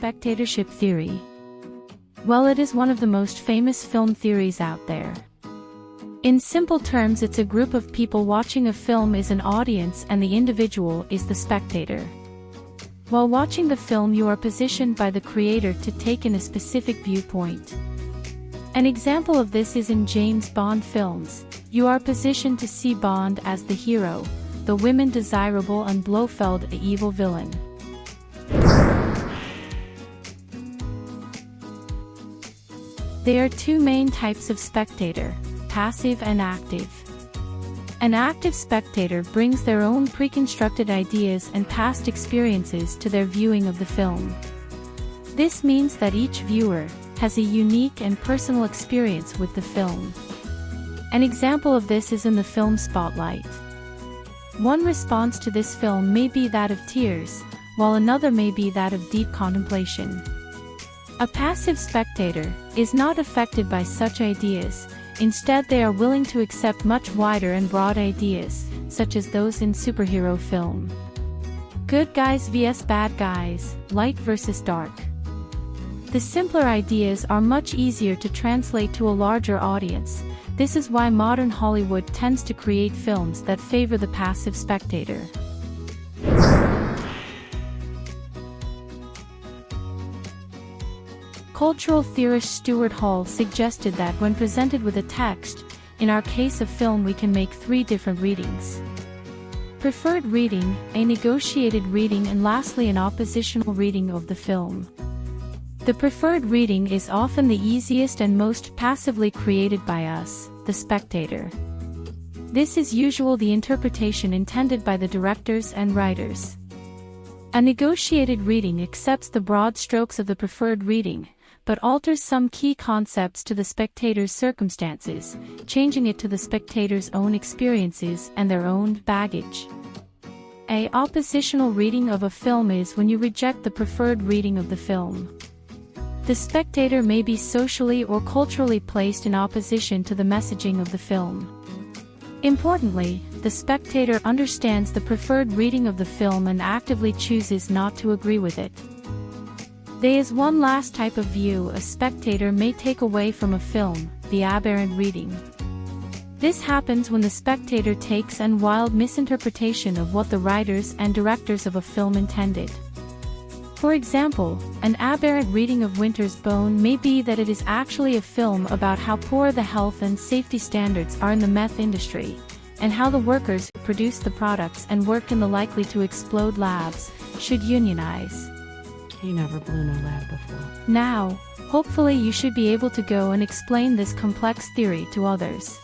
Spectatorship Theory? Well, it is one of the most famous film theories out there. In simple terms, it's a group of people watching a film is an audience and the individual is the spectator. While watching the film, you are positioned by the creator to take in a specific viewpoint. An example of this is in James Bond films. You are positioned to see Bond as the hero, the women desirable, and Blofeld the evil villain. There are two main types of spectator: passive and active. An active spectator brings their own preconstructed ideas and past experiences to their viewing of the film. This means that each viewer has a unique and personal experience with the film. An example of this is in the film Spotlight. One response to this film may be that of tears, while another may be that of deep contemplation. A passive spectator is not affected by such ideas. Instead, they are willing to accept much wider and broad ideas, such as those in superhero film. Good guys vs bad guys, light versus dark. The simpler ideas are much easier to translate to a larger audience. This is why modern Hollywood tends to create films that favor the passive spectator. Cultural theorist Stuart Hall suggested that when presented with a text, in our case a film, we can make three different readings. Preferred reading, a negotiated reading, and lastly an oppositional reading of the film. The preferred reading is often the easiest and most passively created by us, the spectator. This is usually the interpretation intended by the directors and writers. A negotiated reading accepts the broad strokes of the preferred reading, but alters some key concepts to the spectator's circumstances, changing it to the spectator's own experiences and their own baggage. An oppositional reading of a film is when you reject the preferred reading of the film. The spectator may be socially or culturally placed in opposition to the messaging of the film. Importantly, the spectator understands the preferred reading of the film and actively chooses not to agree with it. There is one last type of view a spectator may take away from a film, the aberrant reading. This happens when the spectator takes a wild misinterpretation of what the writers and directors of a film intended. For example, an aberrant reading of Winter's Bone may be that it is actually a film about how poor the health and safety standards are in the meth industry, and how the workers who produce the products and work in the likely to explode labs should unionize. You never blew no lab before. Now, hopefully you should be able to go and explain this complex theory to others.